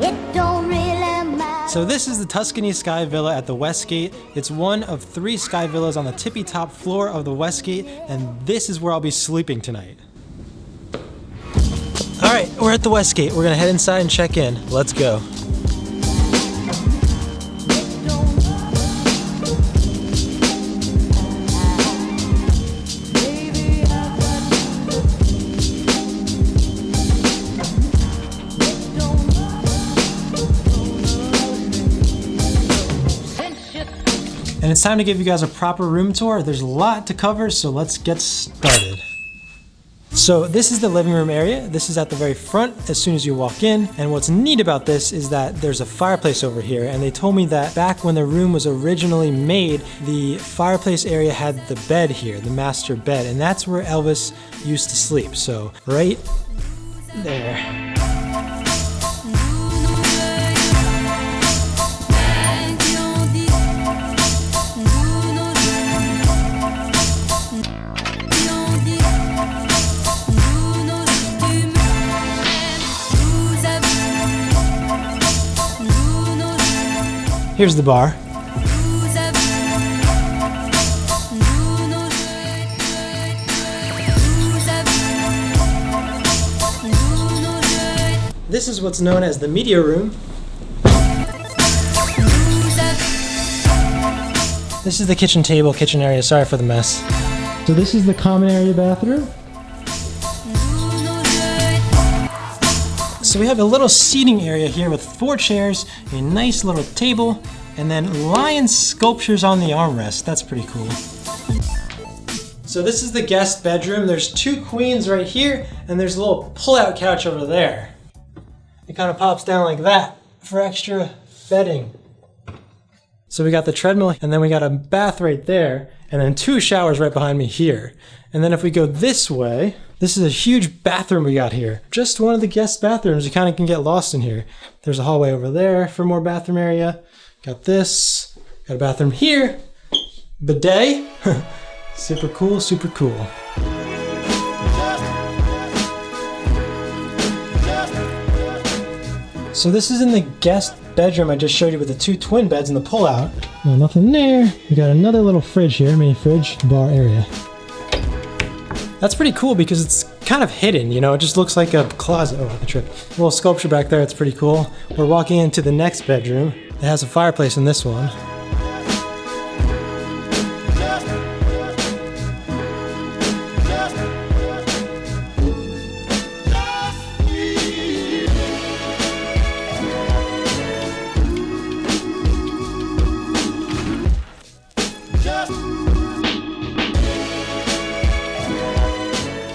It don't really matter. So this is the Tuscany Sky Villa at the Westgate. It's one of 3 sky villas on the tippy top floor of the Westgate, and this is where I'll be sleeping tonight. All right, we're at the Westgate. We're gonna head inside and check in. Let's go. And it's time to give you guys a proper room tour. There's a lot to cover, so let's get started. So this is the living room area. This is at the very front as soon as you walk in. And what's neat about this is that there's a fireplace over here. And they told me that back when the room was originally made, the fireplace area had the bed here, the master bed. And that's where Elvis used to sleep. So right there. Here's the bar. This is what's known as the media room. This is the kitchen table, kitchen area. Sorry for the mess. So this is the common area bathroom. So we have a little seating area here with 4 chairs, a nice little table, and then lion sculptures on the armrest. That's pretty cool. So this is the guest bedroom. There's 2 queens right here, and there's a little pull-out couch over there. It kind of pops down like that for extra bedding. So we got the treadmill, and then we got a bath right there, and then 2 showers right behind me here. And then if we go this way, this is a huge bathroom we got here. Just one of the guest bathrooms. You kind of can get lost in here. There's a hallway over there for more bathroom area. Got this. Got a bathroom here. Bidet. Super cool, super cool. So this is in the guest bedroom I just showed you with the 2 twin beds and the pull-out. No, nothing there. We got another little fridge here, mini fridge, bar area. That's pretty cool because it's kind of hidden, you know, it just looks like a closet. Oh, the trip. A little sculpture back there, it's pretty cool. We're walking into the next bedroom. It has a fireplace in this one.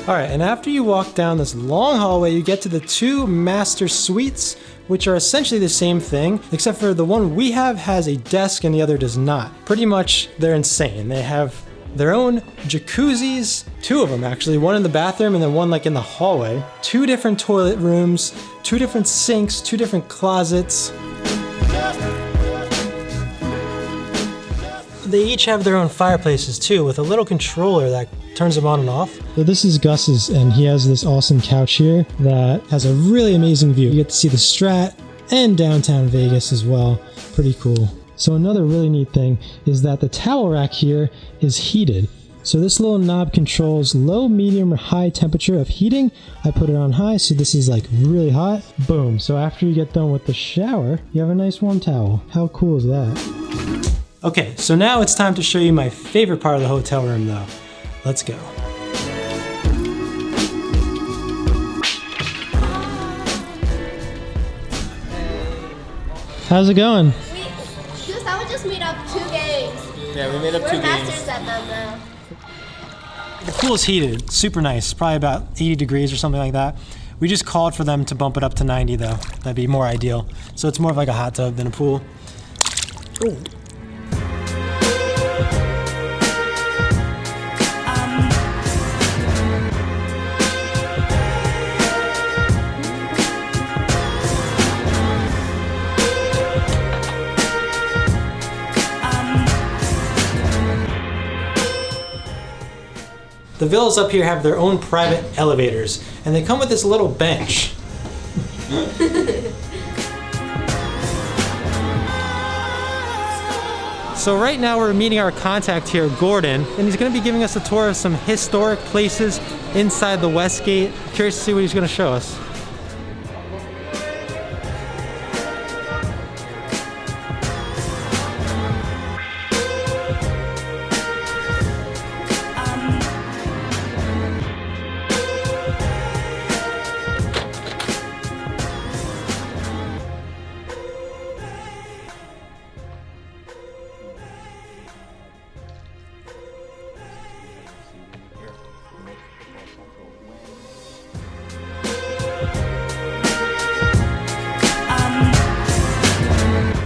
All right, and after you walk down this long hallway, you get to the 2 master suites, which are essentially the same thing, except for the one we have has a desk and the other does not. Pretty much, they're insane. They have their own jacuzzis, 2 of them actually, one in the bathroom and then one like in the hallway. 2 different toilet rooms, 2 different sinks, 2 different closets. They each have their own fireplaces too, with a little controller that turns them on and off. So this is Gus's, and he has this awesome couch here that has a really amazing view. You get to see the Strat and downtown Vegas as well. Pretty cool. So another really neat thing is that the towel rack here is heated. So this little knob controls low, medium, or high temperature of heating. I put it on high, so this is like really hot. Boom. So after you get done with the shower, you have a nice warm towel. How cool is that? Okay, so now it's time to show you my favorite part of the hotel room though. Let's go. How's it going? We just made up 2 games. Yeah, we made up 2 games. We're masters at them now. The pool is heated, super nice, probably about 80 degrees or something like that. We just called for them to bump it up to 90 though. That'd be more ideal. So it's more of like a hot tub than a pool. Ooh. The villas up here have their own private elevators, and they come with this little bench. So right now we're meeting our contact here, Gordon, and he's going to be giving us a tour of some historic places inside the Westgate. Curious to see what he's going to show us.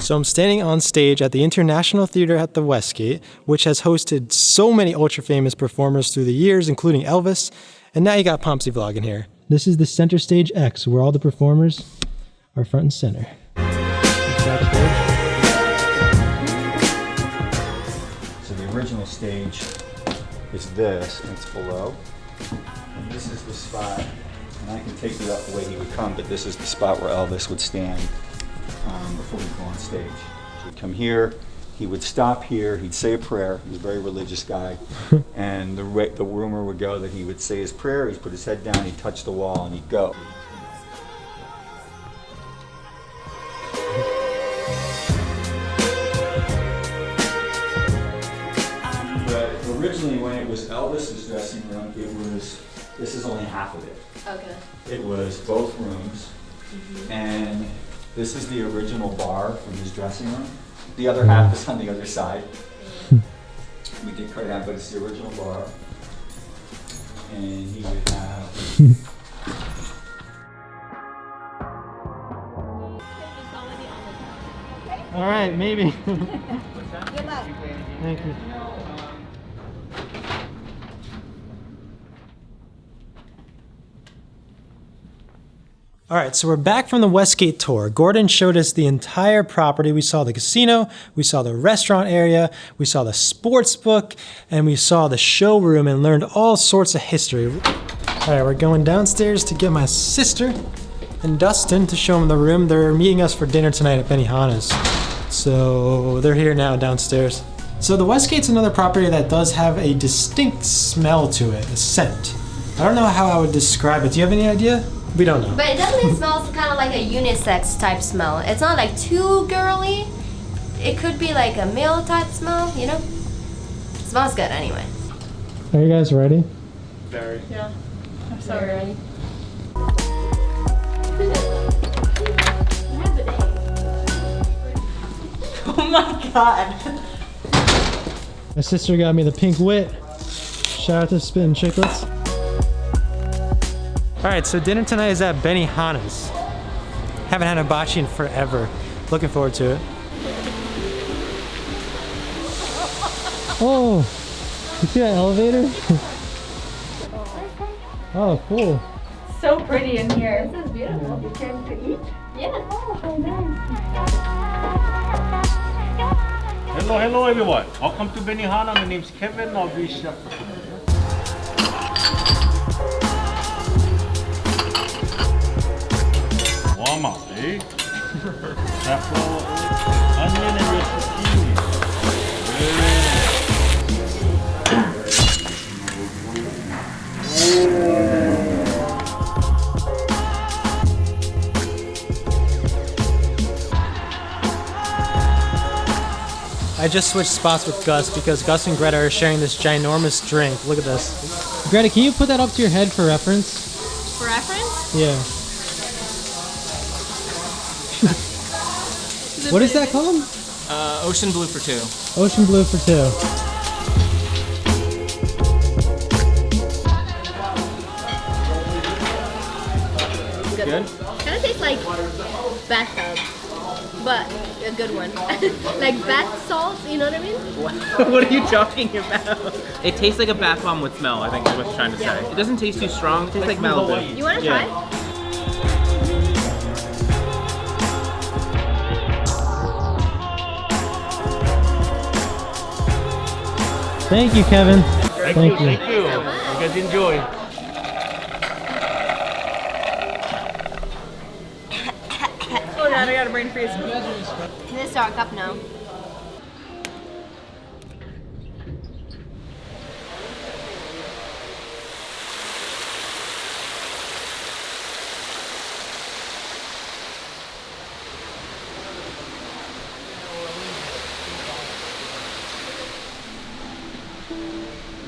So I'm standing on stage at the International Theater at the Westgate, which has hosted so many ultra-famous performers through the years, including Elvis, and now you got Pompsy Vlog in here. This is the Center Stage X, where all the performers are front and center. So the original stage is this, and it's below. And this is the spot, and I can take you up the way he would come, but this is the spot where Elvis would stand before he'd go on stage. He'd come here, he would stop here, he'd say a prayer. He was a very religious guy. And the rumor would go that he would say his prayer, he'd put his head down, he'd touch the wall, and he'd go. But originally when it was Elvis's dressing room, this is only half of it. Okay. It was both rooms, and this is the original bar from his dressing room. The other half is on the other side. We did cut it out, but it's the original bar. And he would have... All right, maybe. Good luck. Thank you. All right, so we're back from the Westgate tour. Gordon showed us the entire property. We saw the casino, we saw the restaurant area, we saw the sports book, and we saw the showroom and learned all sorts of history. All right, we're going downstairs to get my sister and Dustin to show them the room. They're meeting us for dinner tonight at Benihana's. So they're here now downstairs. So the Westgate's another property that does have a distinct smell to it, a scent. I don't know how I would describe it. Do you have any idea? We don't know. But it definitely smells kind of like a unisex type smell. It's not like too girly. It could be like a male type smell, you know? It smells good anyway. Are you guys ready? Very. Yeah. I'm so ready. Oh my god. My sister got me the pink wit. Shout out to Spittin' Chicklets. All right, so dinner tonight is at Benihana's. Haven't had hibachi in forever. Looking forward to it. Oh, you see that elevator? Oh, cool. So pretty in here. This is beautiful. You came to eat? Yeah. Oh, nice. Hello everyone. Welcome to Benihana. My name's Kevin. I'll be chef. Warm up, eh? Safflower, onion, and your zucchini. I just switched spots with Gus because Gus and Greta are sharing this ginormous drink. Look at this. Greta, can you put that up to your head for reference? For reference? Yeah. What is that called? Ocean Blue for 2. Ocean Blue for 2. Good? Kind of tastes like bathtub, but a good one. Like bath salts, you know what I mean? What are you talking about? It tastes like a bath bomb with smell, I think is what you're trying to say. It doesn't taste too strong, it tastes like Malibu. You want to try? Thank you, Kevin. Thank you. You guys enjoy. Oh god, I got a brain freeze. Can this start cup now?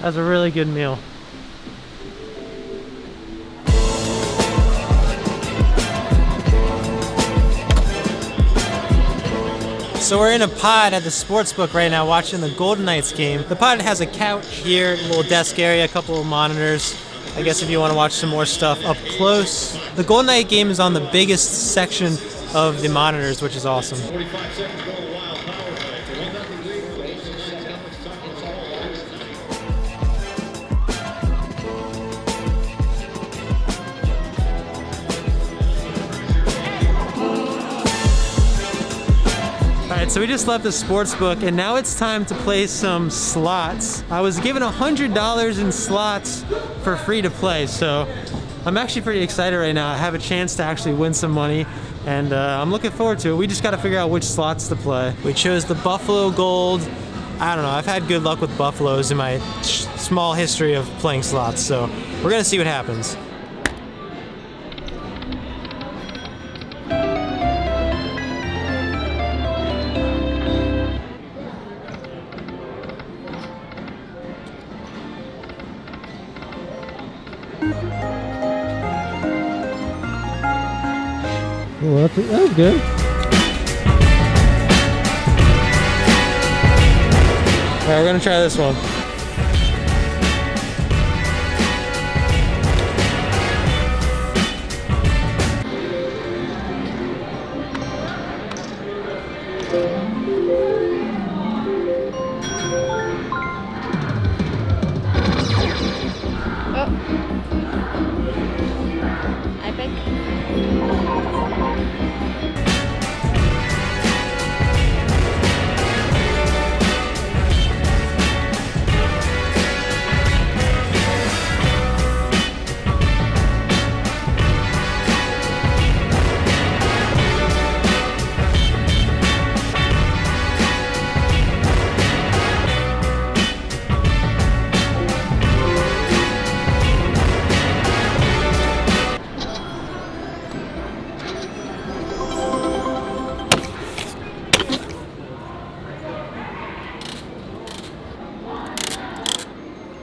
That's a really good meal. So we're in a pod at the sportsbook right now watching the Golden Knights game. The pod has a couch here, a little desk area, a couple of monitors. I guess if you want to watch some more stuff up close. The Golden Knight game is on the biggest section of the monitors, which is awesome. 45 seconds go to Wild power play. It's a 1-0 lead for the Aces. See how much time it's all Alright, so we just left the sports book and now it's time to play some slots. I was given $100 in slots for free to play, so I'm actually pretty excited right now. I have a chance to actually win some money and I'm looking forward to it. We just got to figure out which slots to play. We chose the Buffalo Gold. I don't know, I've had good luck with Buffaloes in my small history of playing slots, so we're gonna see what happens. Well, that was good. All right, we're gonna try this one. I pick.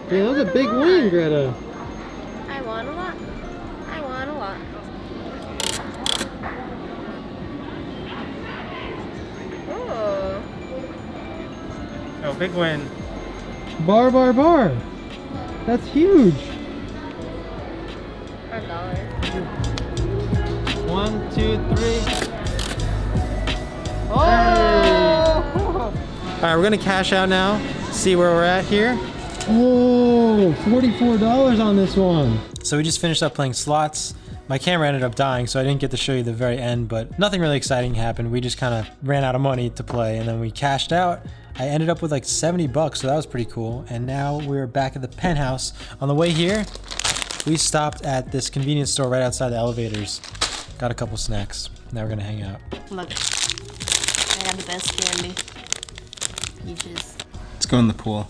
Hey, that was a big win, Greta. I won a lot. I won a lot. Oh. Oh, big win. Bar, bar, bar. That's huge. $1. 1, 2, 3. Oh! All right, we're gonna cash out now. See where we're at here. Oh, $44 on this one. So we just finished up playing slots. My camera ended up dying, so I didn't get to show you the very end, but nothing really exciting happened. We just kind of ran out of money to play, and then we cashed out. I ended up with like 70 bucks, so that was pretty cool. And now we're back at the Penthouse. On the way here, we stopped at this convenience store right outside the elevators. Got a couple snacks. Now we're gonna hang out. Look. I got the best candy. Peaches. Let's go in the pool.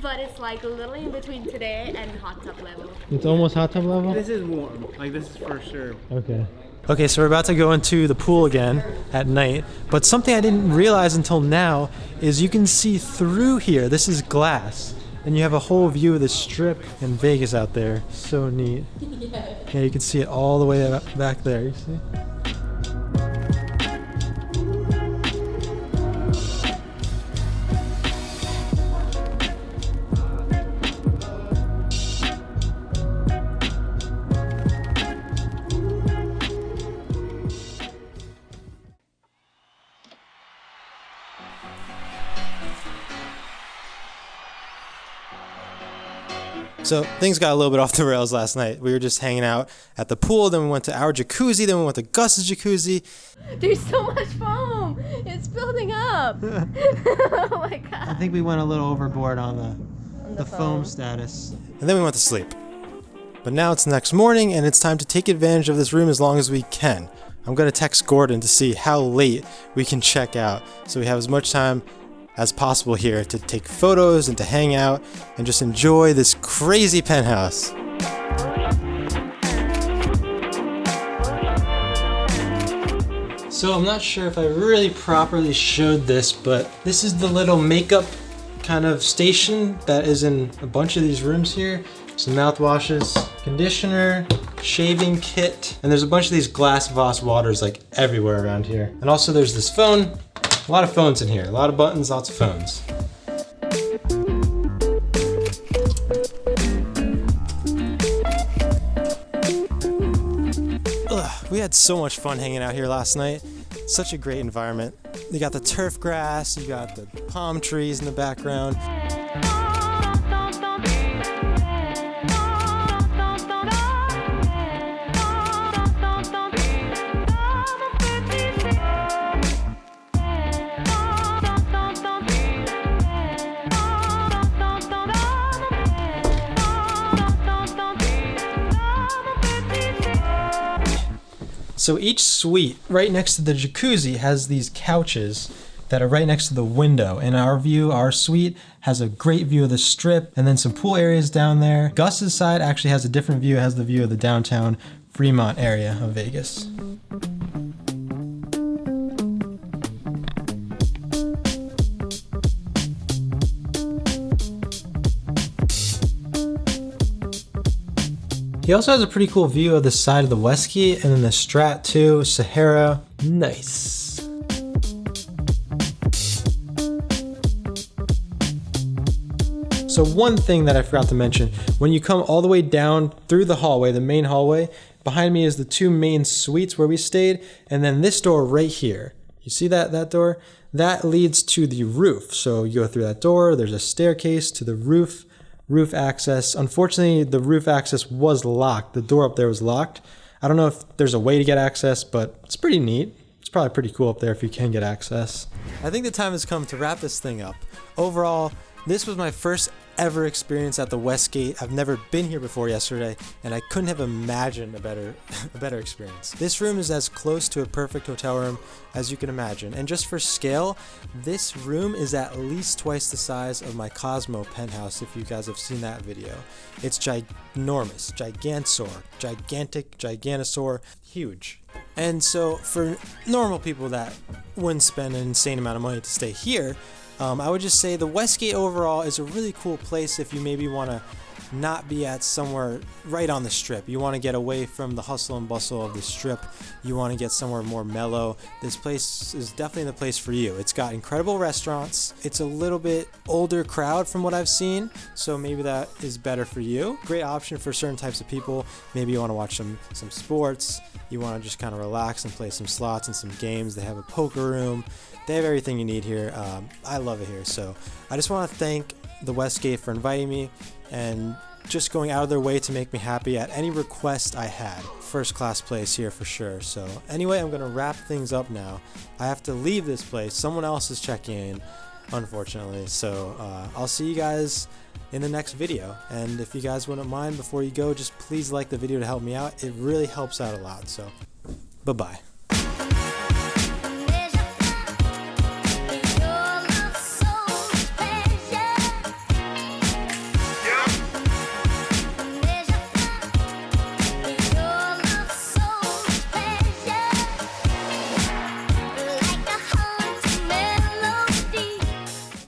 But it's like literally in between today and hot tub level. It's almost hot tub level? This is warm. Like, this is for sure. Okay. Okay, so we're about to go into the pool again at night, but something I didn't realize until now is you can see through here. This is glass, and you have a whole view of the strip in Vegas out there. So neat. Yeah, you can see it all the way back there, you see? So things got a little bit off the rails last night. We were just hanging out at the pool, then we went to our jacuzzi, then we went to Gus's jacuzzi. There's so much foam. It's building up. Oh my god. I think we went a little overboard on the foam status. And then we went to sleep. But now it's the next morning and it's time to take advantage of this room as long as we can. I'm gonna text Gordon to see how late we can check out so we have as much time as possible here to take photos and to hang out and just enjoy this crazy penthouse. So I'm not sure if I really properly showed this, but this is the little makeup kind of station that is in a bunch of these rooms here. Some mouthwashes, conditioner, shaving kit, and there's a bunch of these glass Voss waters like everywhere around here. And also there's this phone. A lot of phones in here. A lot of buttons, lots of phones. We had so much fun hanging out here last night. Such a great environment. You got the turf grass, you got the palm trees in the background. So each suite right next to the jacuzzi has these couches that are right next to the window. And our suite has a great view of the strip and then some pool areas down there. Gus's side actually has a different view. It has the view of the downtown Fremont area of Vegas. He also has a pretty cool view of the side of the Westgate and then the Strat too, Sahara. Nice. So one thing that I forgot to mention, when you come all the way down through the hallway, the main hallway, behind me is the two main suites where we stayed, and then this door right here. You see that door? That leads to the roof. So you go through that door, there's a staircase to the roof access. Unfortunately, the roof access was locked. The door up there was locked. I don't know if there's a way to get access, but it's pretty neat. It's probably pretty cool up there if you can get access. I think the time has come to wrap this thing up. Overall, this was my first ever experience at the Westgate. I've never been here before yesterday, and I couldn't have imagined a better experience. This room is as close to a perfect hotel room as you can imagine. And just for scale, this room is at least twice the size of my Cosmo penthouse, if you guys have seen that video. It's ginormous, giganosaur, huge. And so for normal people that wouldn't spend an insane amount of money to stay here, I would just say the Westgate overall is a really cool place if you maybe want to not be at somewhere right on the strip. You want to get away from the hustle and bustle of the strip. You want to get somewhere more mellow. This place is definitely the place for you. It's got incredible restaurants. It's a little bit older crowd from what I've seen, so maybe that is better for you. Great option for certain types of people. Maybe you want to watch some sports. You want to just kind of relax and play some slots and some games. They have a poker room. They have everything you need here. I love it here. So I just want to thank the Westgate for inviting me and just going out of their way to make me happy at any request I had. First class place here for sure. So anyway, I'm going to wrap things up now. I have to leave this place. Someone else is checking in, unfortunately. So I'll see you guys in the next video. And if you guys wouldn't mind, before you go, just please like the video to help me out. It really helps out a lot. So bye-bye.